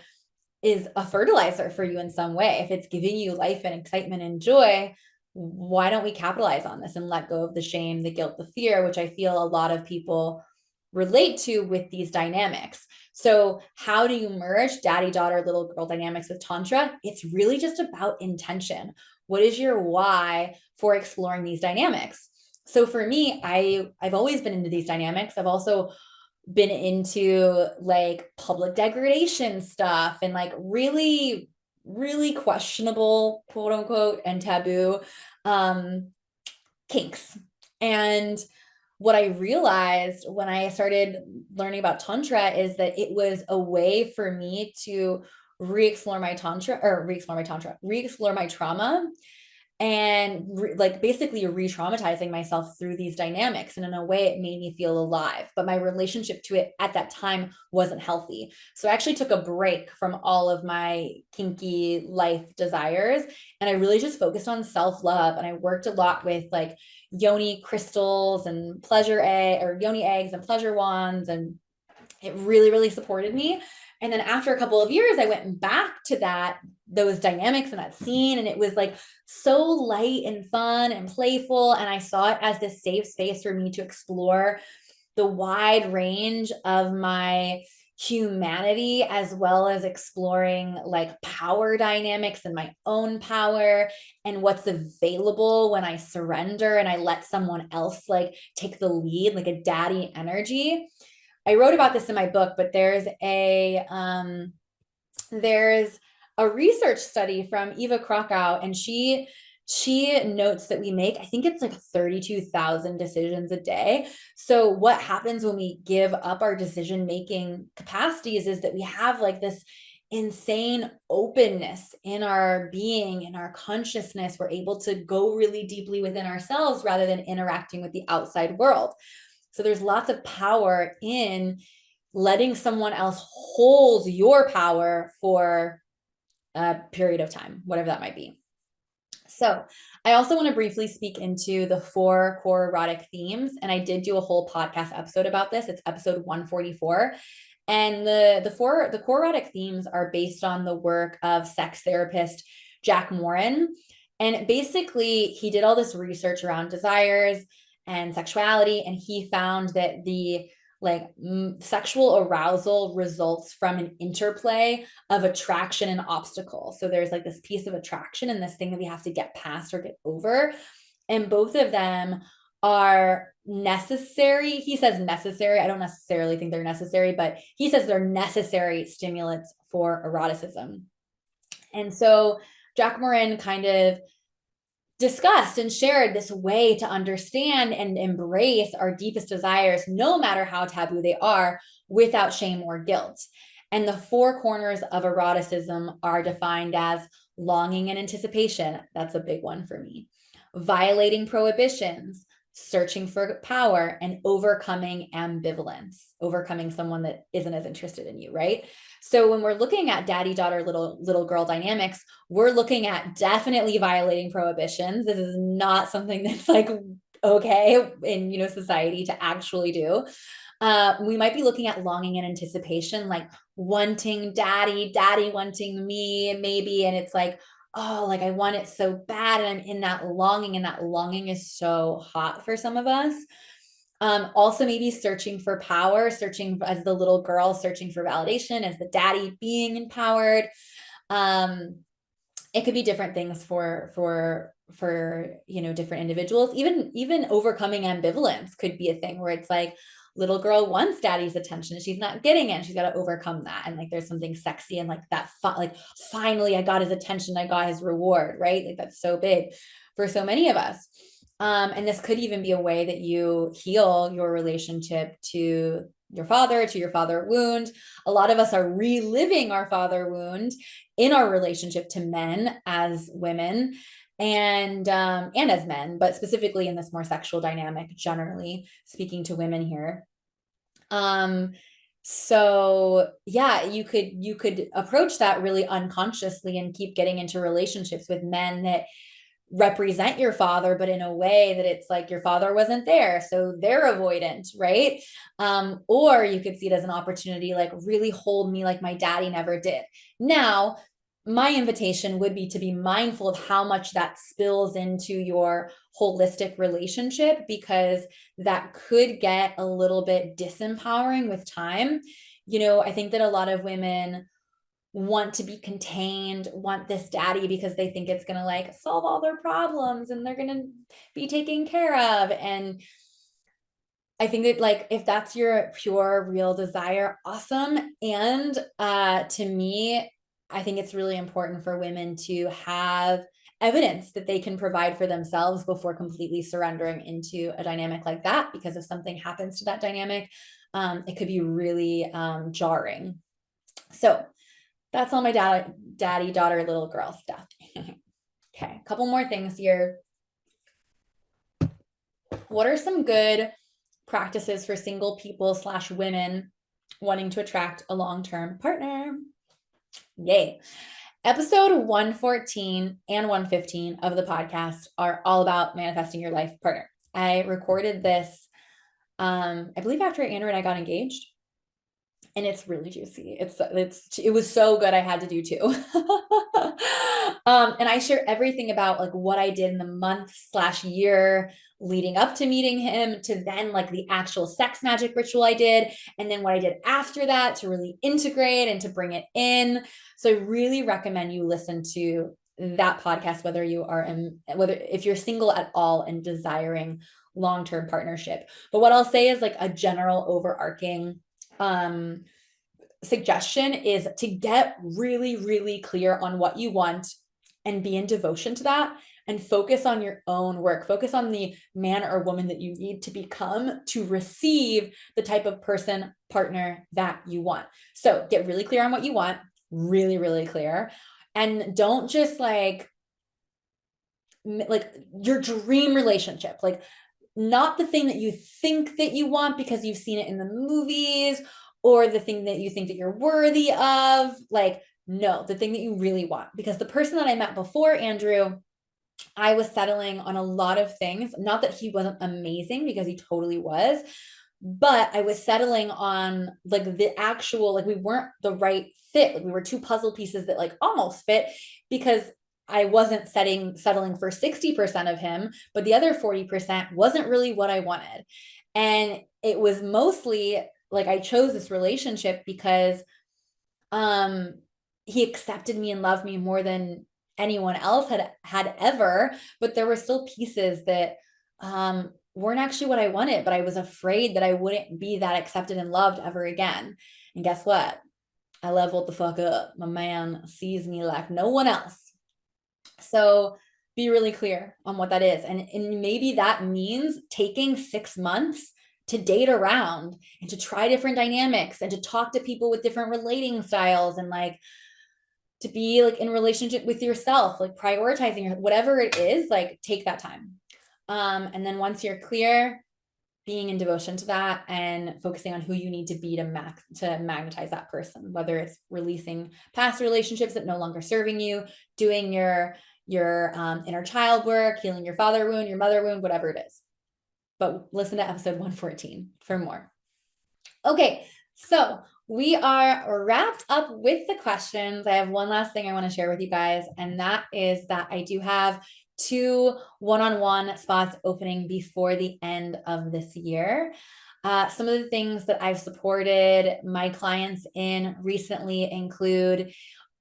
is a fertilizer for you in some way. If it's giving you life and excitement and joy, why don't we capitalize on this and let go of the shame, the guilt, the fear, which I feel a lot of people relate to with these dynamics. So how do you merge daddy, daughter, little girl dynamics with Tantra? It's really just about intention. What is your why for exploring these dynamics? So for me, I've always been into these dynamics. I've also been into like public degradation stuff and like really, really questionable, quote unquote, and taboo kinks. And what I realized when I started learning about Tantra is that it was a way for me to re-explore my trauma, and like basically re-traumatizing myself through these dynamics. And in a way, it made me feel alive, but my relationship to it at that time wasn't healthy. So I actually took a break from all of my kinky life desires, and I really just focused on self-love. And I worked a lot with like yoni crystals and yoni eggs and pleasure wands, and it really, really supported me. And then after a couple of years, I went back to those dynamics and that scene. And it was like so light and fun and playful. And I saw it as this safe space for me to explore the wide range of my humanity, as well as exploring like power dynamics and my own power and what's available when I surrender and I let someone else like take the lead, like a daddy energy. I wrote about this in my book, but there's a research study from Eva Krakow, and she notes that we make, I think it's like 32,000 decisions a day. So what happens when we give up our decision making capacities is that we have like this insane openness in our being, in our consciousness. We're able to go really deeply within ourselves rather than interacting with the outside world. So there's lots of power in letting someone else hold your power for a period of time, whatever that might be. So I also want to briefly speak into the 4 core erotic themes. And I did do a whole podcast episode about this. It's episode 144. And the core erotic themes are based on the work of sex therapist Jack Morin. And basically, he did all this research around desires and sexuality, and he found that the sexual arousal results from an interplay of attraction and obstacle. So there's like this piece of attraction and this thing that we have to get past or get over, and both of them are necessary. He says necessary. I don't necessarily think they're necessary, but he says they're necessary stimulants for eroticism. And so Jack Morin kind of discussed and shared this way to understand and embrace our deepest desires, no matter how taboo they are, without shame or guilt. And the 4 corners of eroticism are defined as longing and anticipation. That's a big one for me. Violating prohibitions, searching for power, and overcoming ambivalence, overcoming someone that isn't as interested in you, right? So when we're looking at daddy, daughter, little girl dynamics, we're looking at definitely violating prohibitions. This is not something that's like okay in society to actually do. We might be looking at longing and anticipation, like wanting daddy wanting me, maybe, and it's like, oh, like I want it so bad, and I'm in that longing, and that longing is so hot for some of us. Also maybe searching for power, searching as the little girl, searching for validation, as the daddy being empowered. It could be different things for different individuals. Even overcoming ambivalence could be a thing where it's like little girl wants daddy's attention, she's not getting it, she's got to overcome that, and like there's something sexy and like that like finally I got his attention, I got his reward, right? Like that's so big for so many of us. And this could even be a way that you heal your relationship to your father, to your father wound. A lot of us are reliving our father wound in our relationship to men as women and as men, but specifically in this more sexual dynamic, generally speaking to women here. So yeah, you could approach that really unconsciously and keep getting into relationships with men that represent your father, but in a way that it's like your father wasn't there, so they're avoidant, right? Or you could see it as an opportunity, like really hold me like my daddy never did. Now, my invitation would be to be mindful of how much that spills into your holistic relationship, because that could get a little bit disempowering with time. I think that a lot of women want to be contained, want this daddy because they think it's going to like solve all their problems and they're going to be taken care of. And I think that like if that's your pure real desire, awesome. And to me, I think it's really important for women to have evidence that they can provide for themselves before completely surrendering into a dynamic like that, because if something happens to that dynamic, it could be really jarring. So that's all my daddy, daughter, little girl stuff. Okay, a couple more things here. What are some good practices for single people / women wanting to attract a long-term partner? Yay. Episode 114 and 115 of the podcast are all about manifesting your life partner. I recorded this, I believe after Andrew and I got engaged. And it's really juicy. It was so good. I had to do two. And I share everything about like what I did in the month / year leading up to meeting him, to then like the actual sex magic ritual I did, and then what I did after that to really integrate and to bring it in. So I really recommend you listen to that podcast, whether if you're single at all and desiring long-term partnership. But what I'll say is like a general overarching suggestion is to get really, really clear on what you want and be in devotion to that, and focus on your own work. Focus on the man or woman that you need to become to receive the type of person, partner that you want. So get really clear on what you want, really, really clear. And don't just like your dream relationship, like not the thing that you think that you want because you've seen it in the movies, or the thing that you think that you're worthy of. Like, no, the thing that you really want. Because the person that I met before Andrew, I was settling on a lot of things. Not that he wasn't amazing, because he totally was, but I was settling on like the actual, like we weren't the right fit. Like we were two puzzle pieces that like almost fit, because I wasn't settling for 60% of him, but the other 40% wasn't really what I wanted. And it was mostly like I chose this relationship because he accepted me and loved me more than anyone else had ever, but there were still pieces that weren't actually what I wanted, but I was afraid that I wouldn't be that accepted and loved ever again. And guess what? I leveled the fuck up. My man sees me like no one else. So be really clear on what that is. And maybe that means taking 6 months to date around and to try different dynamics and to talk to people with different relating styles, and like to be like in relationship with yourself, like prioritizing whatever it is, like take that time. And then once you're clear, being in devotion to that and focusing on who you need to be to magnetize that person, whether it's releasing past relationships that no longer serving you, doing your inner child work, healing your father wound, your mother wound, whatever it is. But listen to episode 114 for more. Okay, so we are wrapped up with the questions. I have one last thing I want to share with you guys, and that is that I do have 2 one-on-one spots opening before the end of this year. Some of the things that I've supported my clients in recently include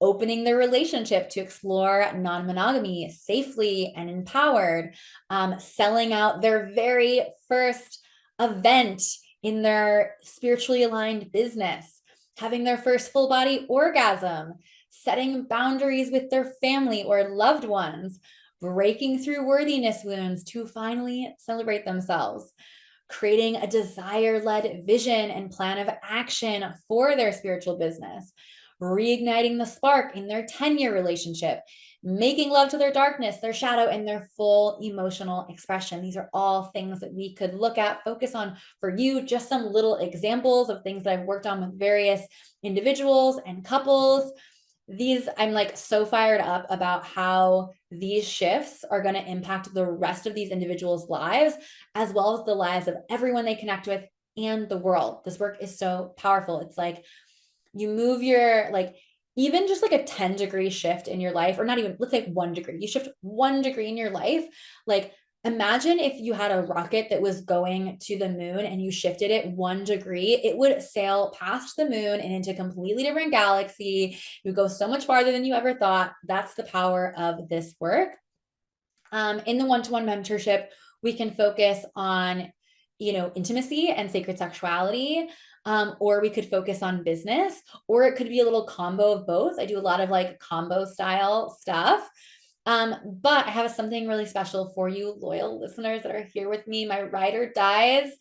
opening their relationship to explore non-monogamy safely and empowered, selling out their very first event in their spiritually aligned business, having their first full body orgasm, setting boundaries with their family or loved ones, breaking through worthiness wounds to finally celebrate themselves, creating a desire-led vision and plan of action for their spiritual business, reigniting the spark in their 10-year relationship, making love to their darkness, their shadow, and their full emotional expression. These are all things that we could look at, focus on for you. Just some little examples of things that I've worked on with various individuals and couples. I'm like so fired up about how these shifts are going to impact the rest of these individuals' lives, as well as the lives of everyone they connect with and the world. This work is so powerful. It's like you move your, like, even just like a 10-degree shift in your life, or not even, let's say 1 degree, you shift 1 degree in your life. Like, imagine if you had a rocket that was going to the moon and you shifted it 1 degree, it would sail past the moon and into a completely different galaxy. You would go so much farther than you ever thought. That's the power of this work. In the one-to-one mentorship, we can focus on, intimacy and sacred sexuality. Or we could focus on business, or it could be a little combo of both. I do a lot of like combo style stuff. But I have something really special for you, loyal listeners that are here with me, my ride or dies.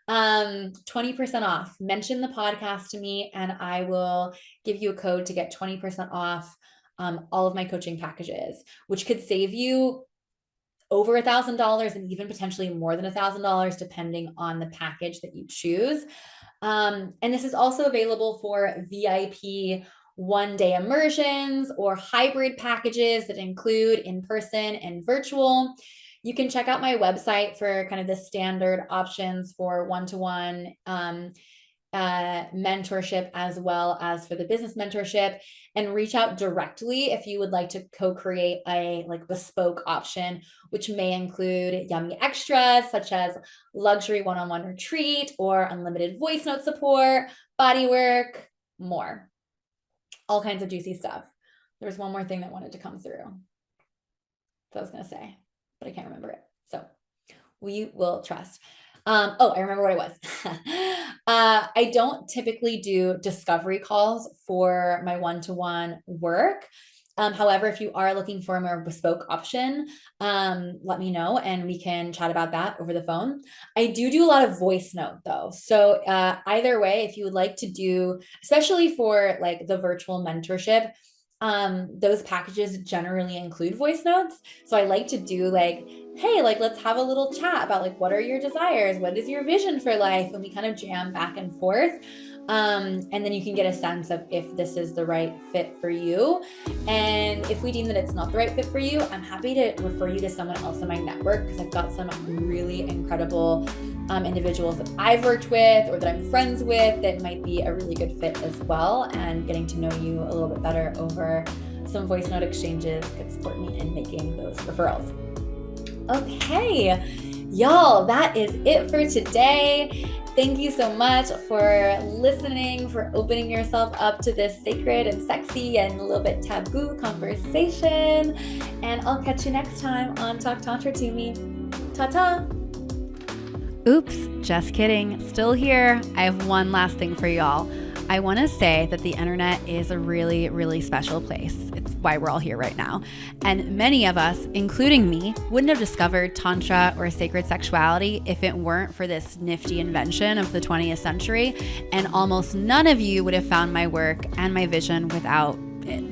20% off. Mention the podcast to me and I will give you a code to get 20% off all of my coaching packages, which could save you over $1,000 and even potentially more than $1,000 depending on the package that you choose. And this is also available for VIP 1-day immersions or hybrid packages that include in-person and virtual. You can check out my website for kind of the standard options for one-to-one mentorship, as well as for the business mentorship, and reach out directly if you would like to co-create a like bespoke option, which may include yummy extras such as luxury one-on-one retreat or unlimited voice note support, body work, more. All kinds of juicy stuff. There's one more thing that wanted to come through that I was going to say, but I can't remember it. So we will trust. I remember what it was. I don't typically do discovery calls for my one-to-one work. However, if you are looking for a more bespoke option, let me know and we can chat about that over the phone. I do a lot of voice note though. So either way, if you would like to do, especially for like the virtual mentorship, those packages generally include voice notes. So I like to do like, hey, like, let's have a little chat about like, what are your desires? What is your vision for life? And we kind of jam back and forth. And then you can get a sense of if this is the right fit for you. And if we deem that it's not the right fit for you, I'm happy to refer you to someone else in my network, because I've got some really incredible individuals that I've worked with or that I'm friends with that might be a really good fit as well. And getting to know you a little bit better over some voice note exchanges could support me in making those referrals. Okay, y'all, that is it for today. Thank you so much for listening, for opening yourself up to this sacred and sexy and a little bit taboo conversation. And I'll catch you next time on Talk Tantra to Me. Ta-ta! Oops, just kidding. Still here. I have one last thing for y'all. I want to say that the internet is a really, really special place. It's why we're all here right now. And many of us, including me, wouldn't have discovered Tantra or sacred sexuality if it weren't for this nifty invention of the 20th century. And almost none of you would have found my work and my vision without it.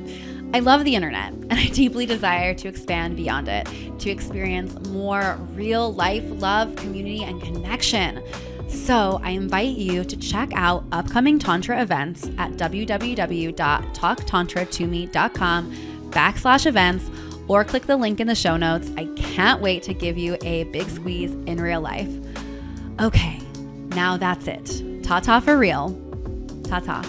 I love the internet, and I deeply desire to expand beyond it, to experience more real life love, community, and connection. So I invite you to check out upcoming Tantra events at www.talktantratome.com/events, or click the link in the show notes. I can't wait to give you a big squeeze in real life. Okay, now that's it. Ta-ta for real. Ta-ta.